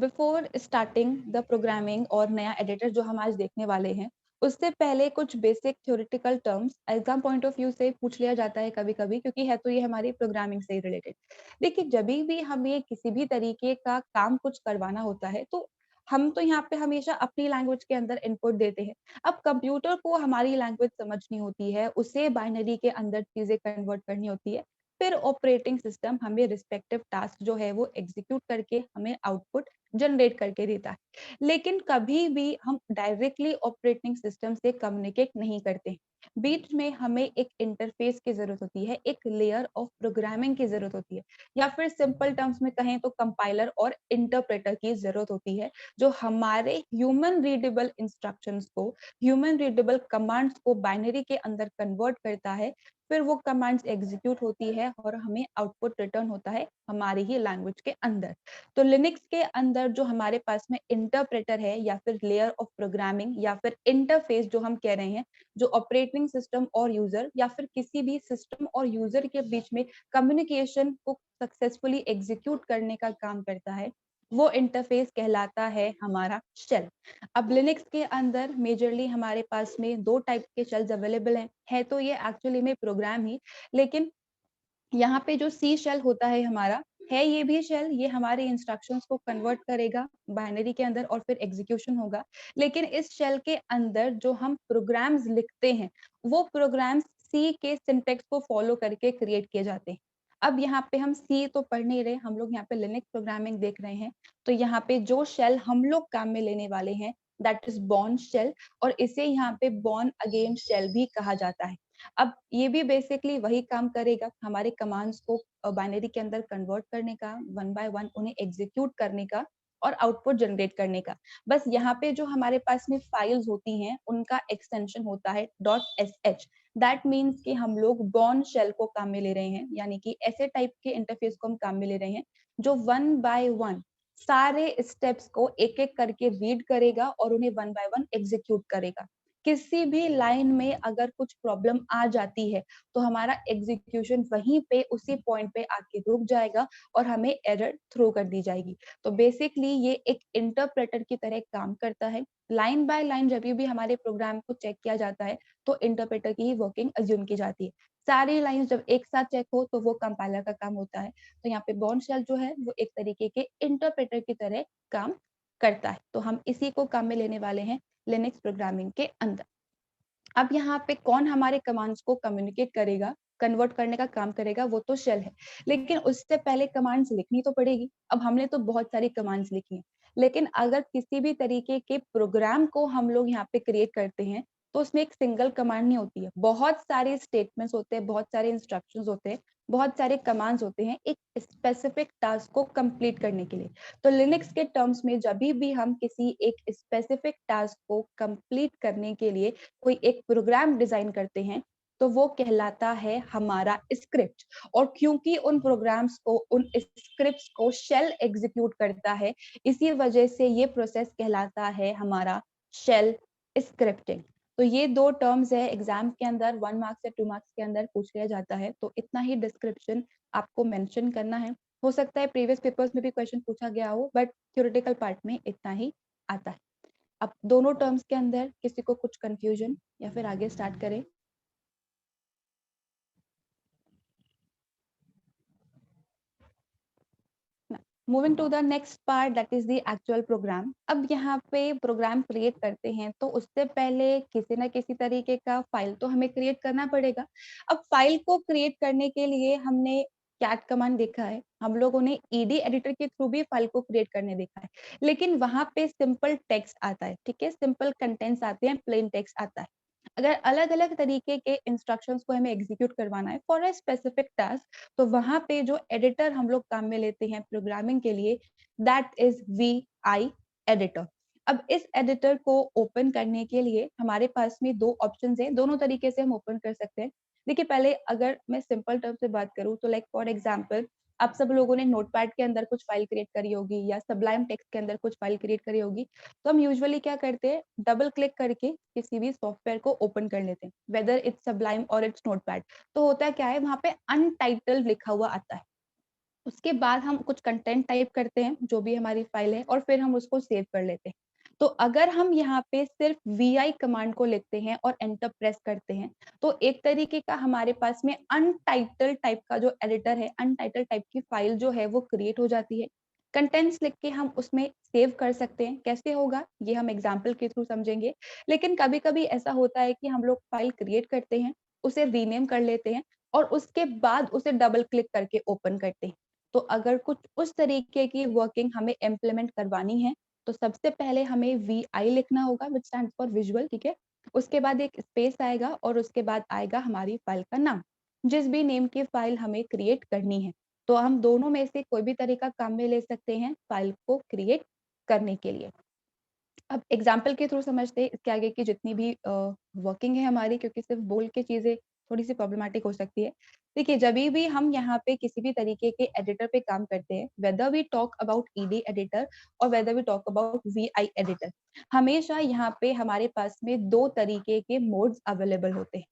Before starting the programming और नया editor जो हम आज देखने वाले हैं, उससे पहले कुछ basic theoretical terms exam point of view से पूछ लिया जाता है कभी-कभी, क्योंकि है तो ये हमारी प्रोग्रामिंग से रिलेटेड। देखिए, जभी भी हमें किसी भी तरीके का काम कुछ करवाना होता है, तो हम तो यहाँ पे हमेशा अपनी लैंग्वेज के अंदर इनपुट देते हैं। अब कंप्यूटर को हमारी लैंग्वेज समझनी होती है, उसे बाइनरी के अंदर चीज़ें कन्वर्ट करनी होती है। फिर ऑपरेटिंग सिस्टम हमें रिस्पेक्टिव टास्क जो है वो एग्जीक्यूट करके हमें आउटपुट जनरेट करके देता है। लेकिन कभी भी हम डायरेक्टली ऑपरेटिंग सिस्टम से कम्युनिकेट नहीं करते। बीच में हमें एक इंटरफेस की ज़रूरत होती है, एक लेयर ऑफ प्रोग्रामिंग की ज़रूरत होती है, या फिर सिंपल टर्म्स में कहें तो कंपाइलर और इंटरप्रेटर की ज़रूरत होती है, जो हमारे ह्यूमन रीडेबल इंस्ट्रक्शंस को, ह्यूमन रीडेबल कमांड्स को बाइनरी के अंदर कन्वर्ट करता है। फिर वो कमांड्स एग्जीक्यूट होती है और हमें आउटपुट रिटर्न होता है हमारी ही लैंग्वेज के अंदर। तो लिनक्स के अंदर जो हमारे पास में इंटरप्रेटर है, या फिर लेयर ऑफ प्रोग्रामिंग, या फिर इंटरफेस जो हम कह रहे हैं, जो ऑपरेटिंग सिस्टम और यूजर या फिर किसी भी सिस्टम और यूजर के बीच में कम्युनिकेशन को सक्सेसफुली एग्जीक्यूट करने का काम करता है, वो इंटरफेस कहलाता है हमारा शेल। अब लिनक्स के अंदर मेजरली हमारे पास में दो टाइप के शेल्स अवेलेबल हैं, है तो ये एक्चुअली में प्रोग्राम ही, लेकिन यहाँ पे जो सी शेल होता है हमारा, है ये भी शेल, ये हमारे इंस्ट्रक्शंस को कन्वर्ट करेगा बाइनरी के अंदर और फिर एग्जीक्यूशन होगा। लेकिन इस शेल के अंदर जो हम प्रोग्राम्स लिखते हैं, वो प्रोग्राम्स सी के सिंटेक्स को फॉलो करके क्रिएट किए जाते हैं। अब यहाँ पे हम सी तो पढ़ नहीं रहे, हम लोग यहाँ पे लिनक्स प्रोग्रामिंग देख रहे हैं। तो यहाँ पे जो शेल हम लोग काम में लेने वाले हैं, दैट इज बॉर्न शेल, और इसे यहाँ पे बॉर्न अगेन शेल भी कहा जाता है। अब ये भी बेसिकली वही काम करेगा, हमारे कमांड्स को बाइनरी के अंदर कन्वर्ट करने का, वन बाय वन उन्हें एग्जीक्यूट करने का और आउटपुट जनरेट करने का। बस यहाँ पे जो हमारे पास में फाइल्स होती हैं, उनका एक्सटेंशन होता है .sh। दैट मीन्स कि हम लोग बॉर्न शेल को काम में ले रहे हैं, यानी कि ऐसे टाइप के इंटरफेस को हम काम में ले रहे हैं जो वन बाय वन सारे स्टेप्स को एक एक करके रीड करेगा और उन्हें वन बाय वन एग्जीक्यूट करेगा। किसी भी लाइन में अगर कुछ प्रॉब्लम आ जाती है, तो हमारा एग्जीक्यूशन वहीं पे उसी पॉइंट पे आके रुक जाएगा और हमें एरर थ्रो कर दी जाएगी। तो बेसिकली ये एक इंटरप्रेटर की तरह काम करता है। लाइन बाय लाइन जब भी हमारे प्रोग्राम को चेक किया जाता है, तो इंटरप्रेटर की ही वर्किंग अज्यूम की जाती है। सारी लाइंस जब एक साथ चेक हो, तो वो कंपाइलर का काम होता है। तो यहाँ पे बोर्न शेल जो है वो एक तरीके के इंटरप्रेटर की तरह काम करता है। तो हम इसी को काम में लेने वाले हैं लिनक्स प्रोग्रामिंग के अंदर। अब यहाँ पे कौन हमारे कमांड्स को कम्युनिकेट करेगा, कन्वर्ट करने का काम करेगा, वो तो शेल है। लेकिन उससे पहले कमांड्स लिखनी तो पड़ेगी। अब हमने तो बहुत सारी कमांड्स लिखी हैं, लेकिन अगर किसी भी तरीके के प्रोग्राम को हम लोग यहाँ पे क्रिएट करते हैं, तो उसमें एक सिंगल कमांड नहीं होती है, बहुत सारे स्टेटमेंट्स होते हैं, बहुत सारे इंस्ट्रक्शंस होते हैं, बहुत सारे कमांड्स होते हैं एक स्पेसिफिक टास्क को कंप्लीट करने के लिए। तो लिनक्स के टर्म्स में जब भी हम किसी एक स्पेसिफिक टास्क को कंप्लीट करने के लिए कोई एक प्रोग्राम डिजाइन करते हैं, तो वो कहलाता है हमारा स्क्रिप्ट। और क्योंकि उन प्रोग्राम्स को, उन स्क्रिप्ट्स को शेल एग्जीक्यूट करता है, इसी वजह से ये प्रोसेस कहलाता है हमारा शेल स्क्रिप्टिंग। तो ये दो टर्म्स है, एग्जाम के अंदर 1 मार्क्स या 2 मार्क्स के अंदर पूछ लिया जाता है, तो इतना ही डिस्क्रिप्शन आपको मेंशन करना है। हो सकता है प्रीवियस पेपर्स में भी क्वेश्चन पूछा गया हो, बट थ्योरेटिकल पार्ट में इतना ही आता है। अब दोनों टर्म्स के अंदर किसी को कुछ कंफ्यूजन, या फिर आगे स्टार्ट करें? Moving to the next part, that is the actual program. अब यहाँ पे प्रोग्राम क्रिएट करते हैं, तो उससे पहले किसी ना किसी तरीके का फाइल तो हमें क्रिएट करना पड़ेगा। अब फाइल को क्रिएट करने के लिए हमने कैट कमांड देखा है, हम लोगों ने ईडी एडिटर के थ्रू भी फाइल को क्रिएट करने देखा है, लेकिन वहां पे सिंपल टेक्स्ट आता है, ठीक है, सिंपल कंटेंट्स आते हैं, प्लेन टेक्स्ट आता है। अगर अलग अलग तरीके के इंस्ट्रक्शंस को हमें एग्जीक्यूट करवाना है फॉर अ स्पेसिफिक टास्क, तो वहां पे जो एडिटर हम लोग काम में लेते हैं प्रोग्रामिंग के लिए, दैट इज VI एडिटर। अब इस एडिटर को ओपन करने के लिए हमारे पास में दो ऑप्शंस हैं, दोनों तरीके से हम ओपन कर सकते हैं। देखिए, पहले अगर मैं सिंपल टर्म से बात करूं, तो लाइक फॉर एग्जांपल, आप सब लोगों ने नोटपैड के अंदर कुछ फाइल क्रिएट करी होगी, या सबलाइम टेक्स्ट के अंदर कुछ फाइल क्रिएट करी होगी। तो हम यूजुअली क्या करते हैं, डबल क्लिक करके किसी भी सॉफ्टवेयर को ओपन कर लेते हैं, वेदर इट्स सबलाइम और इट्स नोटपैड। तो होता है क्या है, वहां पे अनटाइटल्ड लिखा हुआ आता है। उसके बाद हम कुछ कंटेंट टाइप करते हैं, जो भी हमारी फाइल है, और फिर हम उसको सेव कर लेते हैं। तो अगर हम यहाँ पे सिर्फ वी कमांड को लिखते हैं और एंटर प्रेस करते हैं, तो एक तरीके का हमारे पास में अनटाइटल टाइप का जो एडिटर है, अनटाइटल टाइप की फाइल जो है वो क्रिएट हो जाती है। कंटेंट्स लिख के हम उसमें सेव कर सकते हैं। कैसे होगा ये हम एग्जाम्पल के थ्रू समझेंगे। लेकिन कभी-कभी ऐसा होता है कि हम लोग फाइल क्रिएट करते हैं, उसे रीनेम कर लेते हैं और उसके बाद उसे डबल क्लिक करके ओपन करते हैं। तो अगर कुछ उस तरीके की वर्किंग हमें इम्प्लीमेंट करवानी है, तो सबसे पहले हमें वी लिखना होगा, व्हिच स्टैंड्स फॉर विजुअल, ठीक है? उसके बाद एक स्पेस आएगा और उसके बाद आएगा हमारी फाइल का नाम, जिस भी नेम की फाइल हमें क्रिएट करनी है। तो हम दोनों में से कोई भी तरीका काम में ले सकते हैं फाइल को क्रिएट करने के लिए। अब एग्जाम्पल के थ्रू समझते हैं इसके आगे की जितनी भी वर्किंग है हमारी, क्योंकि सिर्फ बोल के चीज़ें थोड़ी-सी प्रॉब्लमैटिक हो सकती है। देखिए, जभी भी हम यहाँ पे किसी भी तरीके के एडिटर पे काम करते हैं, whether we talk about ED editor और whether we talk about VI editor, हमेशा यहाँ पे हमारे पास में 2 तरीके के मोड्स अवेलेबल होते हैं।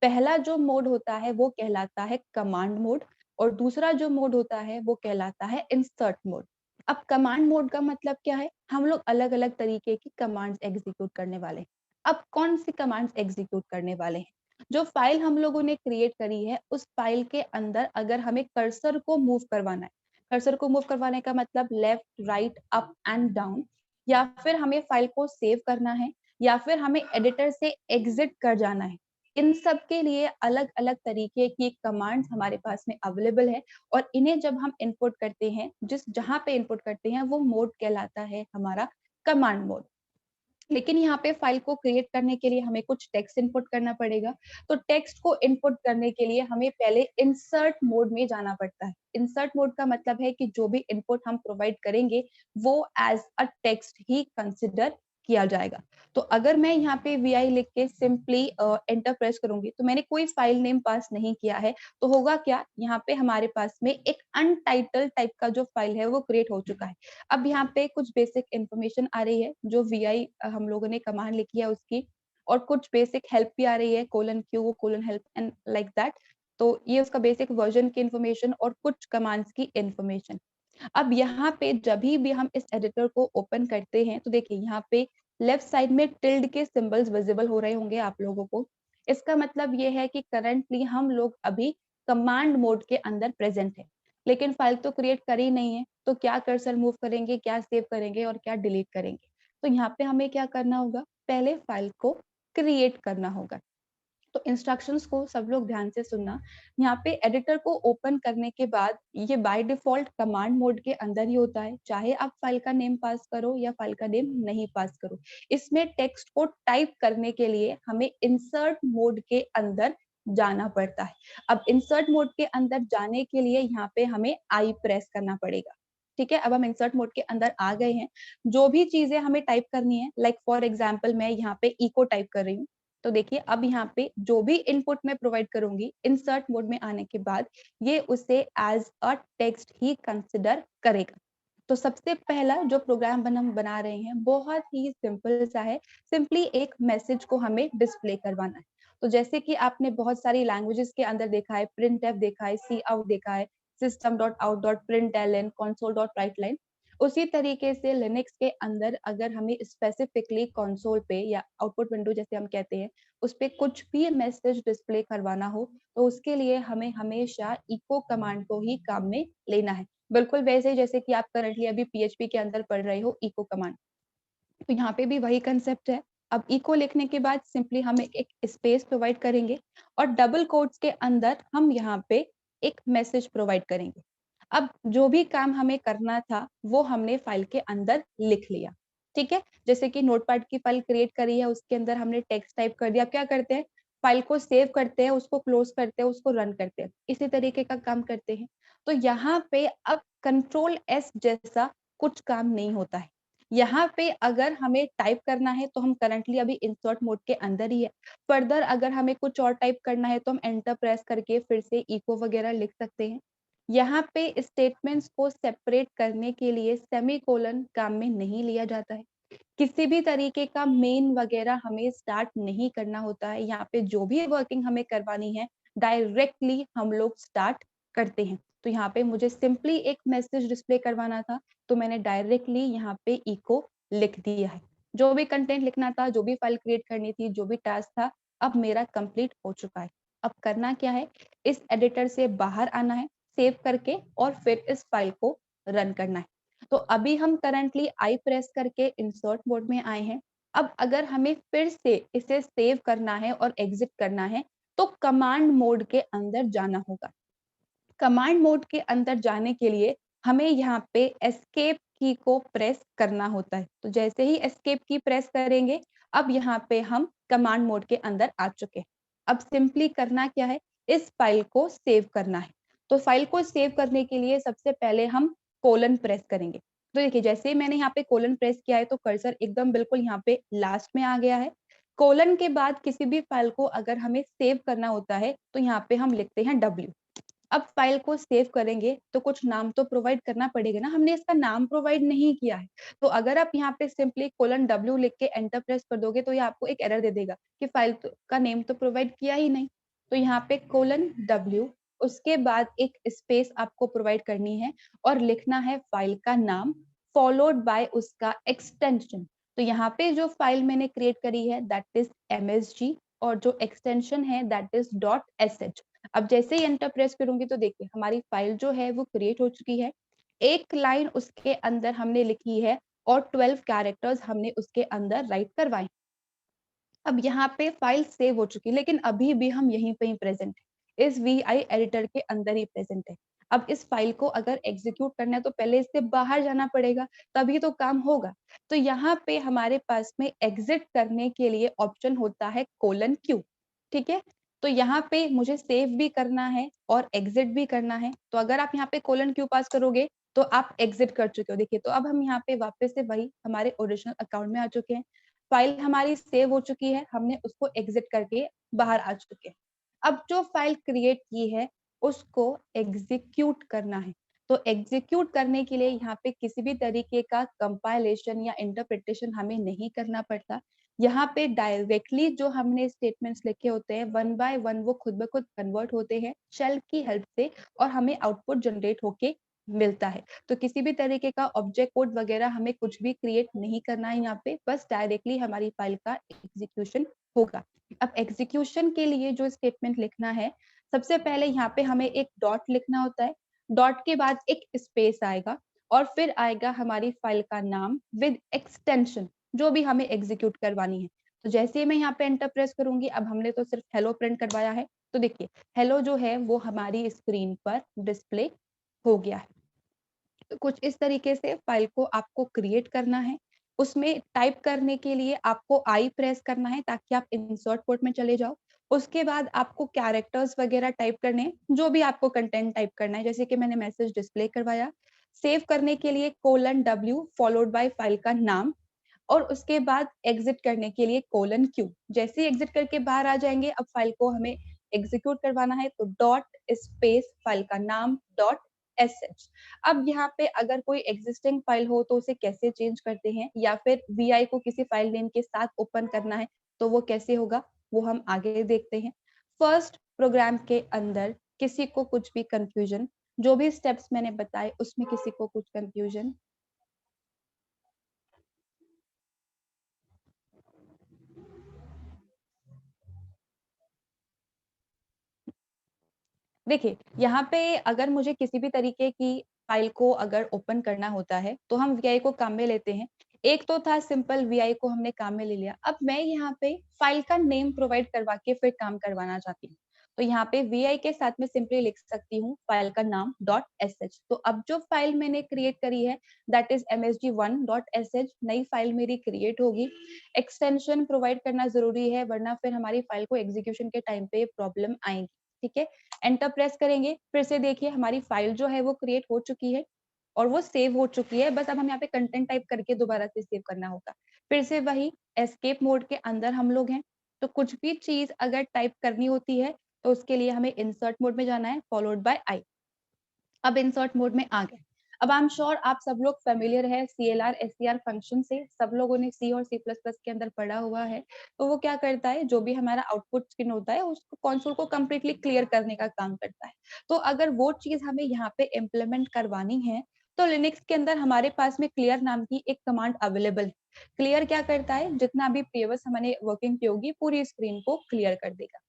पहला जो मोड होता है वो कहलाता है कमांड मोड और दूसरा जो मोड होता है वो कहलाता है इंसर्ट मोड। अब कमांड मोड का मतलब क्या है? हम लोग अलग-अलग तरीके की कमांड्स एग्ज़ीक्यूट करने वाले हैं। अब कौन-सी कमांड्स एग्ज़ीक्यूट करने वाले हैं? जो फ़ाइल हम लोगों ने क्रिएट करी है, उस फ़ाइल के अंदर अगर हमें कर्सर को मूव करवाना है, कर्सर को मूव करवाने का मतलब left, right, up and down, या फिर हमें फ़ाइल को सेव करना है, या फिर हमें एडिटर से एग्ज़िट कर जाना है। इन सब के लिए अलग-अलग तरीके की कमांड्स हमारे पास में अवेलेबल है और इन्हें जब हम इनपुट करते हैं, जहाँ पे इनपुट करते हैं वो मोड कहलाता है हमारा कमांड मोड। लेकिन यहाँ पे फाइल को क्रिएट करने के लिए हमें कुछ टेक्स्ट इनपुट करना पड़ेगा। तो टेक्स्ट को इनपुट करने के लिए हमें पहले इंसर्ट मोड में जाना पड़ता है। इंसर्ट मोड का मतलब है कि जो भी इनपुट हम प्रोवाइड करेंगे, वो as a text he consider किया जाएगा। तो अगर मैं यहाँ पे वी लिख के सिंपली एंटर प्रेस करूँगी, तो मैंने कोई फाइल नेम पास नहीं किया है, तो होगा क्या? यहाँ पे हमारे पास में एक अनटाइटल्ड टाइप का जो फाइल है, वो क्रिएट हो चुका है। अब यहाँ पे कुछ बेसिक इन्फॉर्मेशन आ रही है, जो हम लोगों ने कमांड लिखी है उसकी, और कुछ बेसिक हेल्प भी आ रही है, colon Q, colon help and like that. तो ये उसका बेसिक वर्ज़न की इन्फॉर्मेशन और कुछ कमांड्स की इन्फॉर्मेशन। अब यहाँ पे जभी भी हम इस एडिटर को ओपन करते हैं, तो देखिए यहाँ पे लेफ्ट साइड में टिल्ड के सिंबल्स विजिबल हो रहे होंगे आप लोगों को। इसका मतलब ये है कि करंटली हम लोग अभी कमांड मोड के अंदर प्रेज़ेंट हैं। लेकिन फाइल तो क्रिएट करी नहीं है, तो क्या कर्सर मूव करेंगे, क्या सेव करेंगे और क्या डिलीट करेंगे? तो यहाँ पे हमें क्या करना होगा? पहले फाइल को क्रिएट करना होगा। तो इंस्ट्रक्शंस को सब लोग ध्यान से सुनना। यहाँ पे एडिटर को ओपन करने के बाद ये बाय डिफ़ॉल्ट कमांड मोड के अंदर ही होता है, चाहे आप फाइल का नेम पास करो या फाइल का नेम नहीं पास करो। इसमें टेक्स्ट को टाइप करने के लिए हमें इंसर्ट मोड के अंदर जाना पड़ता है। अब इंसर्ट मोड के अंदर जाने के लिए यहाँ पे हमें आई प्रेस करना पड़ेगा। ठीक है? अब हम इंसर्ट मोड के अंदर आ गए हैं। जो भी चीज़ें हमें टाइप करनी है, लाइक फॉर एग्जांपल मैं यहाँ पे इको टाइप कर रही हूँ। तो देखिए अब यहाँ पे जो भी इनपुट मैं प्रोवाइड करूँगी, इंसर्ट मोड में आने के बाद ये उसे as a text he consider करेगा। तो सबसे पहला जो प्रोग्राम हम बना रहे हैं, बहुत ही सिंपल सा है। सिंपली एक मैसेज को हमें डिस्प्ले करवाना है। तो जैसे कि आपने बहुत सारी लैंग्वेजेस के अंदर देखा है, प्रिंटफ देखा है, सी आउट देखा है, system.out.println, console.writeline, उसी तरीके से लिनक्स के अंदर अगर हमें स्पेसिफिकली कंसोल पे या आउटपुट विंडो जैसे हम कहते हैं, उस पे कुछ भी मैसेज डिस्प्ले करवाना हो, तो उसके लिए हमें हमेशा इको कमांड को ही काम में लेना है। बिल्कुल वैसे ही जैसे कि आप करंटली अभी पीएचपी के अंदर पढ़ रहे हो इको कमांड। तो यहाँ पे भी वही कांसेप्ट है। अब इको लिखने के बाद सिंपली हम एक स्पेस प्रोवाइड करेंगे और डबल कोट्स के अंदर हम यहाँ पे एक मैसेज प्रोवाइड करेंगे। अब जो भी काम हमें करना था, वो हमने फाइल के अंदर लिख लिया, ठीक है? जैसे कि नोटपैड की फाइल क्रिएट करी है, उसके अंदर हमने टेक्स्ट टाइप कर दिया। अब क्या करते हैं? फाइल को सेव करते हैं, उसको क्लोज़ करते हैं, उसको रन करते हैं। इसी तरीके का काम करते हैं। तो यहाँ पे अब कंट्रोल एस जैसा कुछ काम नहीं होता है। यहाँ पे अगर हमें टाइप करना है, तो हम करंटली अभी इंसर्ट मोड के अंदर ही है। फर्दर अगर हमें कुछ और टाइप करना है, तो हम एंटर प्रेस करके फिर से इको वगैरह लिख सकते हैं। यहाँ पे स्टेटमेंट्स को सेपरेट करने के लिए सेमीकोलन काम में नहीं लिया जाता है। किसी भी तरीके का मेन वगैरह हमें स्टार्ट नहीं करना होता है। यहाँ पे जो भी वर्किंग हमें करवानी है, डायरेक्टली हम लोग स्टार्ट करते हैं। तो यहाँ पे मुझे सिंपली एक मैसेज डिस्प्ले करवाना था, तो मैंने डायरेक्टली यहाँ पे इको लिख दिया है। जो भी कंटेंट लिखना था, जो भी फाइल क्रिएट करनी थी, जो भी टास्क था, अब मेरा कंप्लीट हो चुका है। अब करना क्या है, इस एडिटर से बाहर आना है, सेव करके और फिर इस फाइल को रन करना है। तो अभी हम करंटली आई प्रेस करके इंसर्ट मोड में आए हैं। अब अगर हमें फिर से इसे सेव करना है और एग्जिट करना है, तो कमांड मोड के अंदर जाना होगा। कमांड मोड के अंदर जाने के लिए हमें यहाँ पे एस्केप की को प्रेस करना होता है। तो जैसे ही एस्केप की प्रेस करेंगे, अब यहाँ पे हम कमांड मोड के अंदर आ चुके हैं। अब सिंपली करना क्या है, इस फाइल को सेव करना है। तो फाइल को सेव करने के लिए सबसे पहले हम कोलन प्रेस करेंगे। तो देखिए, जैसे ही मैंने यहाँ पे कोलन प्रेस किया है तो कर्सर एकदम बिल्कुल यहाँ पे लास्ट में आ गया है। कोलन के बाद किसी भी फाइल को अगर हमें सेव करना होता है तो यहाँ पे हम लिखते हैं W। अब फाइल को सेव करेंगे तो कुछ नाम तो प्रोवाइड करना पड़ेगा ना, हमने इसका नाम प्रोवाइड नहीं किया है। तो अगर आप यहाँ पे सिंपली :W लिख के एंटर प्रेस कर दोगे तो ये आपको एक एरर दे देगा कि फाइल का नेम तो प्रोवाइड किया ही नहीं। तो यहाँ पे :W, उसके बाद एक स्पेस आपको प्रोवाइड करनी है और लिखना है फाइल का नाम फॉलोड बाय उसका एक्सटेंशन। तो यहाँ पे जो फाइल मैंने क्रिएट करी है दैट इज MSG और जो एक्सटेंशन है दैट इज .sh। अब जैसे ही एंटर प्रेस करूंगी तो देखिए हमारी फाइल जो है वो क्रिएट हो चुकी है। एक लाइन उसके अंदर हमने लिखी है और 12 कैरेक्टर्स हमने उसके अंदर राइट करवाए। अब यहाँ पे फाइल सेव हो चुकी है, लेकिन अभी भी हम यहीं पे ही प्रेजेंट है, इस VI एडिटर के अंदर ही प्रेजेंट है। अब इस फाइल को अगर एग्जीक्यूट करना है तो पहले इससे बाहर जाना पड़ेगा, तभी तो काम होगा। तो यहाँ पे हमारे पास में एग्जिट करने के लिए ऑप्शन होता है :Q। ठीक है, तो यहाँ पे मुझे सेव भी करना है और एग्जिट भी करना है। तो अगर आप यहाँ पे :Q पास करोगे तो आप एग्जिट कर चुके हो। देखिए, तो अब हम यहाँ पे वापस से वही हमारे ओरिजिनल अकाउंट में आ चुके हैं। फाइल हमारी सेव हो चुकी है, हमने उसको एग्जिट करके बाहर आ चुके हैं। अब जो फाइल क्रिएट की है उसको एग्जीक्यूट करना है। तो एग्जीक्यूट करने के लिए यहाँ पे किसी भी तरीके का कंपाइलेशन या इंटरप्रिटेशन हमें नहीं करना पड़ता। यहाँ पे डायरेक्टली जो हमने स्टेटमेंट्स लिखे होते हैं वन बाय वन वो खुद ब खुद कन्वर्ट होते हैं शेल की हेल्प से और हमें आउटपुट जनरेट होके मिलता है। तो किसी भी तरीके का ऑब्जेक्ट कोड वगैरह हमें कुछ भी क्रिएट नहीं करना है यहाँ पे, बस डायरेक्टली हमारी फाइल का एग्जीक्यूशन होगा। अब एग्जीक्यूशन के लिए जो स्टेटमेंट लिखना है, सबसे पहले यहाँ पे हमें एक डॉट लिखना होता है। डॉट के बाद एक स्पेस आएगा और फिर आएगा हमारी फाइल का नाम विद एक्सटेंशन, जो भी हमें एग्जीक्यूट करवानी है। तो जैसे ही मैं यहाँ पे एंटर प्रेस करूंगी, अब हमने तो सिर्फ हेलो प्रिंट करवाया है, तो देखिए हेलो जो है वो हमारी स्क्रीन पर डिस्प्ले हो गया है। तो कुछ इस तरीके से फाइल को आपको क्रिएट करना है। उसमें टाइप करने के लिए आपको आई प्रेस करना है ताकि आप इंसर्ट पोर्ट में चले जाओ। उसके बाद आपको कैरेक्टर्स वगैरह टाइप करने हैं, जो भी आपको कंटेंट टाइप करना है, जैसे कि मैंने मैसेज डिस्प्ले करवाया। सेव करने के लिए :W फॉलोड बाय फाइल का नाम और उसके बाद एग्जिट करने के लिए :Q। जैसे ही एग्जिट करके बाहर आ जाएंगे, अब फाइल को हमें एग्जीक्यूट करवाना है तो डॉट स्पेस फाइल का नाम डॉट sh। अब यहाँ पे अगर कोई एग्जिस्टिंग फाइल हो तो उसे कैसे चेंज करते हैं या फिर VI को किसी फाइल नेम के साथ ओपन करना है तो वो कैसे होगा, वो हम आगे देखते हैं। फर्स्ट प्रोग्राम के अंदर किसी को कुछ भी कंफ्यूजन, जो भी स्टेप्स मैंने बताए उसमें किसी को कुछ कंफ्यूजन? देखिए, यहाँ पे अगर मुझे किसी भी तरीके की फाइल को अगर ओपन करना होता है, तो हम VI को काम में लेते हैं। एक तो था सिंपल VI को हमने काम में ले लिया। अब मैं यहाँ पे फाइल का नेम प्रोवाइड करवा के फिर काम करवाना चाहती हूँ। तो यहाँ पे VI के साथ में सिंपली लिख सकती हूँ फाइल का नाम .sh। तो अब जो फाइल मैंने क्रिएट करी है दैट इज़ msg1.sh, नई फाइल मेरी क्रिएट होगी। एक्सटेंशन प्रोवाइड करना ज़रूरी है वरना फिर हमारी फाइल को एग्जीक्यूशन के टाइम पे प्रॉब्लम आएगी। ठीक है? एंटर प्रेस करेंगे, फिर से देखिए हमारी फाइल जो है वो क्रिएट हो चुकी है और वो सेव हो चुकी है। बस अब हम यहाँ पे कंटेंट टाइप करके दोबारा से सेव करना होगा। फिर से वही एस्केप मोड के अंदर हम लोग हैं, तो कुछ भी चीज़ अगर टाइप करनी होती है, तो उसके लिए हमें इंसर्ट मोड में जाना है फॉलोड बाय आई। अब इंसर्ट मोड में आ गए। अब आई एम श्योर आप सब लोग फेमिलियर है CLR SCR फंक्शन से, सब लोगों ने C और C++ के अंदर पढ़ा हुआ है। तो वो क्या करता है, जो भी हमारा आउटपुट स्क्रीन होता है उसको कंसोल को कंप्लीटली क्लियर करने का काम करता है। तो अगर वो चीज हमें यहाँ पे इम्प्लीमेंट करवानी है तो लिनक्स के अंदर हमारे पास में क्लियर नाम की एक कमांड अवेलेबल है। क्लियर क्या करता है, जितना भी प्रीवियस हमने वर्किंग की होगी पूरी स्क्रीन को क्लियर कर देगा।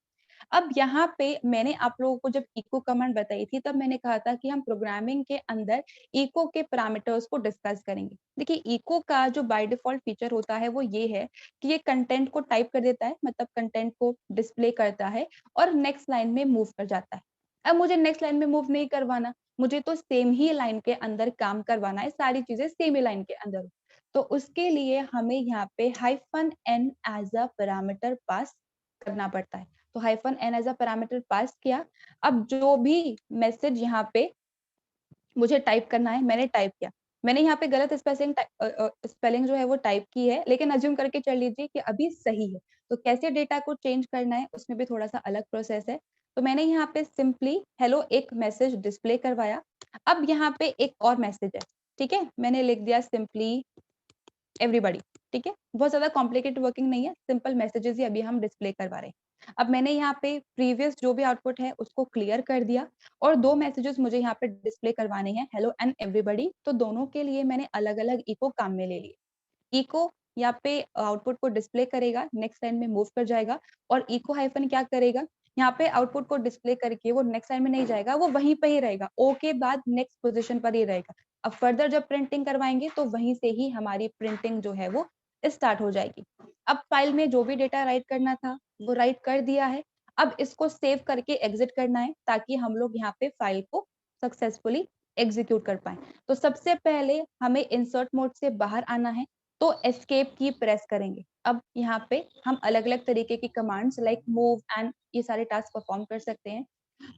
अब यहाँ पे मैंने आप लोगों को जब इको कमांड बताई थी तब मैंने कहा था कि हम प्रोग्रामिंग के अंदर इको के पैरामीटर्स को डिस्कस करेंगे। देखिए इको का जो बाय डिफॉल्ट फीचर होता है वो ये है कि ये कंटेंट को टाइप कर देता है, मतलब कंटेंट को डिस्प्ले करता है और नेक्स्ट लाइन में मूव कर जाता है। अब मुझे नेक्स्ट लाइन में मूव नहीं करवाना, मुझे तो सेम ही लाइन के अंदर काम करवाना है, सारी चीजें सेम ही लाइन के अंदर। तो उसके लिए हमें यहाँ पे -n as a parameter pass करना पड़ता है। तो -n as a parameter pass किया। अब जो भी मैसेज यहाँ पे मुझे टाइप करना है मैंने टाइप किया। मैंने यहाँ पे गलत स्पेलिंग जो है वो टाइप की है, लेकिन अज्यूम करके चल लीजिए कि अभी सही है। तो कैसे डेटा को चेंज करना है उसमें भी थोड़ा सा अलग प्रोसेस है। तो मैंने यहाँ पे सिंपली हेलो एक मैसेज डिस्प्ले करवाया। अब यहाँ पे एक और मैसेज है, ठीक है, मैंने लिख दिया सिंपली एवरीबॉडी। ठीक है, बहुत ज्यादा कॉम्प्लिकेटेड वर्किंग नहीं है, सिंपल मैसेजेस ही अभी हम डिस्प्ले करवा रहे हैं। अब मैंने यहाँ पे प्रीवियस जो भी आउटपुट है उसको क्लियर कर दिया और दो मैसेजेस मुझे यहाँ पे डिस्प्ले करवाने हैं, हेलो एंड एवरीबॉडी। तो दोनों के लिए मैंने अलग अलग इको काम में ले लिए। इको यहाँ पे आउटपुट को डिस्प्ले करेगा, नेक्स्ट लाइन में मूव कर जाएगा और इको हाइफन क्या करेगा, यहाँ पे आउटपुट को डिस्प्ले करके वो नेक्स्ट लाइन में नहीं जाएगा, वो वहीं पे ही रहेगा, ओ के बाद नेक्स्ट पोजीशन पर ही रहेगा। अब फर्दर जब प्रिंटिंग करवाएंगे तो वहीं से ही हमारी प्रिंटिंग जो है वो स्टार्ट हो जाएगी। अब फाइल में जो भी डेटा राइट करना था वो राइट कर दिया है। अब इसको सेव करके एग्जिट करना है ताकि हम लोग यहाँ पे फाइल को सक्सेसफुली एग्जीक्यूट कर पाए। तो सबसे पहले हमें इंसर्ट मोड से बाहर आना है, तो एस्केप की प्रेस करेंगे। अब यहाँ पे हम अलग अलग तरीके की कमांड्स लाइक मूव एंड ये सारे टास्क परफॉर्म कर सकते हैं।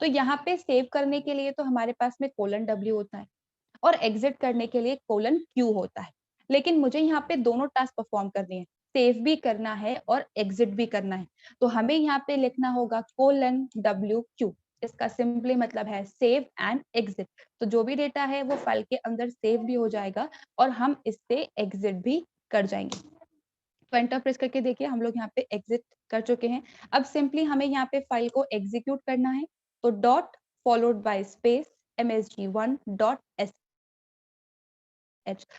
तो यहाँ पे सेव करने के लिए तो हमारे पास में :w होता है और एग्जिट करने के लिए :q होता है। लेकिन मुझे यहाँ पे दोनों टास्क परफॉर्म करने हैं, सेव भी करना है और एग्जिट भी करना है। तो हमें यहाँ पे लिखना होगा :wq। इसका सिंपली मतलब है सेव एंड एग्जिट। तो जो भी डेटा है वो फाइल के अंदर सेव भी हो जाएगा और हम इससे एग्जिट भी कर जाएंगे। तो एंटर प्रेस करके देखिए हम लोग यहाँ पे एग्जिट कर चुके हैं। अब सिंपली हमें यहाँ पे फाइल को एग्जीक्यूट करना है, तो dot followed by space msg1.sh।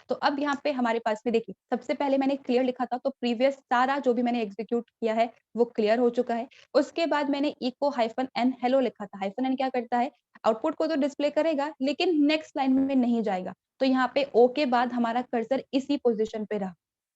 तो अब यहाँ पे हमारे पास में देखिए सबसे पहले मैंने क्लियर लिखा था, तो प्रीवियस सारा जो भी मैंने एग्जीक्यूट किया है वो क्लियर हो चुका है। उसके बाद मैंने इको -n हेलो लिखा था। -n क्या करता है, आउटपुट को तो डिस्प्ले करेगा लेकिन नेक्स्ट लाइन में नहीं जाएगा। तो यहाँ पे ओ के बाद हमारा कर्सर इसी पोजीशन पे रहा।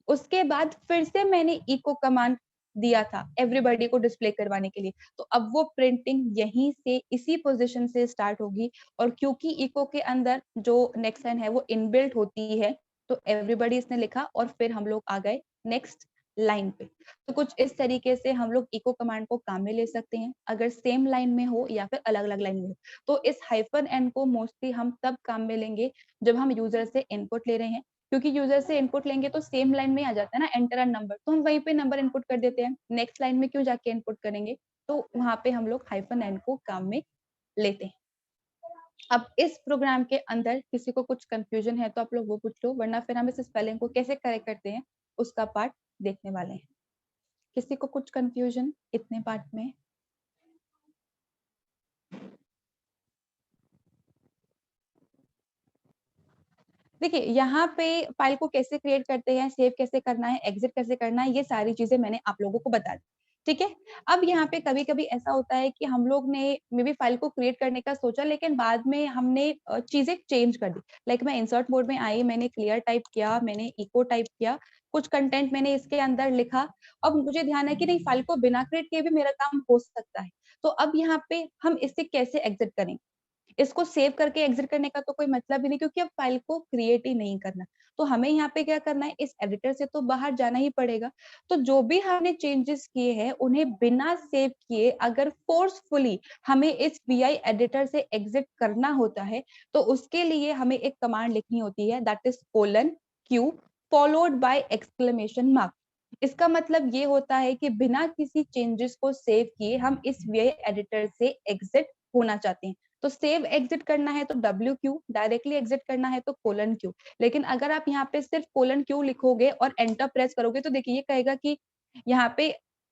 उसके बाद फिर से मैंने इको कमांड दिया था एवरीबॉडी को डिस्प्ले करवाने के लिए। तो अब वो प्रिंटिंग यहीं से इसी पोजीशन से स्टार्ट होगी और क्योंकि इको के अंदर जो नेक्स्ट लाइन है वो इनबिल्ट होती है, तो एवरीबॉडी इसने लिखा और फिर हम लोग आ गए नेक्स्ट लाइन पे। तो कुछ इस तरीके से हम लोग इको कमांड को काम में ले सकते हैं, अगर सेम लाइन में हो या फिर अलग अलग लाइन में हो। तो इस -n को मोस्टली हम तब काम में लेंगे जब हम यूजर से इनपुट ले रहे हैं, क्योंकि यूजर से इनपुट लेंगे तो सेम लाइन में आ जाता है ना, एंटर अ नंबर, तो हम वहीं पे नंबर इनपुट कर देते हैं, नेक्स्ट लाइन में क्यों जाके इनपुट करेंगे। तो वहां पे हम लोग -n को काम में लेते हैं। अब इस प्रोग्राम के अंदर किसी को कुछ कंफ्यूजन है तो आप लोग वो पूछ लो, वरना फिर हम इस स्पेलिंग को कैसे करेक्ट करते हैं उसका पार्ट देखने वाले हैं। किसी को कुछ कंफ्यूजन इतने पार्ट में? देखिए यहाँ पे फाइल को कैसे क्रिएट करते हैं, सेव कैसे करना है, एग्जिट कैसे करना है, ये सारी चीजें मैंने आप लोगों को बता दी। ठीक है, अब यहाँ पे कभी कभी ऐसा होता है कि हम लोग ने मे बी फाइल को क्रिएट करने का सोचा लेकिन बाद में हमने चीजें चेंज कर दी। लाइक मैं इंसर्ट मोड में आई, मैंने क्लियर टाइप किया, मैंने इको टाइप किया, कुछ कंटेंट मैंने इसके अंदर लिखा। अब मुझे ध्यान है कि नहीं, फाइल को बिना क्रिएट किए भी मेरा काम हो सकता है। तो अब यहाँ पे हम इससे कैसे एग्जिट करें, इसको सेव करके एग्जिट करने का तो कोई मतलब ही नहीं, क्योंकि अब फाइल को क्रिएट ही नहीं करना। तो हमें यहाँ पे क्या करना है, इस एडिटर से तो बाहर जाना ही पड़ेगा। तो जो भी हमने चेंजेस किए हैं उन्हें बिना सेव किए अगर फोर्सफुली हमें इस VI एडिटर से एग्जिट करना होता है तो उसके लिए हमें एक कमांड लिखनी होती है, that is :q followed by exclamation mark. इसका मतलब ये होता है कि बिना किसी चेंजेस को सेव किए हम इस VI एडिटर से एग्जिट होना चाहते हैं। तो सेव एग्जिट करना है तो WQ, डायरेक्टली एग्जिट करना है तो :Q। लेकिन अगर आप यहाँ पे सिर्फ :Q लिखोगे और एंटर प्रेस करोगे तो देखिए ये कहेगा कि यहाँ पे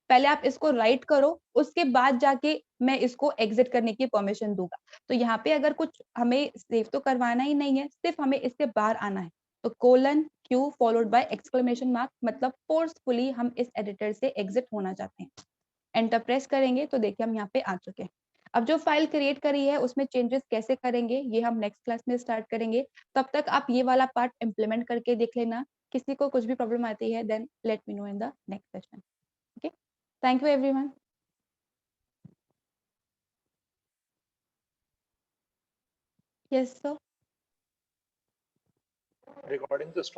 पहले आप इसको राइट करो, उसके बाद जाके मैं इसको एग्जिट करने की परमिशन दूंगा। तो यहाँ पे अगर कुछ हमें सेव तो करवाना ही नहीं है, सिर्फ हमें इससे बाहर आना है। तो :Q followed by exclamation mark, मतलब फोर्सफुली हम इस एडिटर से एग्जिट होना चाहते हैं। एंटर प्रेस करेंगे तो देखिए हम यहाँ पे आ चुके हैं। अब जो फाइल क्रिएट करी है उसमें चेंजेस कैसे करेंगे ये हम नेक्स्ट क्लास में स्टार्ट करेंगे। तब तक आप ये वाला पार्ट इम्प्लीमेंट करके देख लेना। किसी को कुछ भी प्रॉब्लम आती है then let me know in the next session. Okay, thank you everyone. Yes sir. Recording to stop.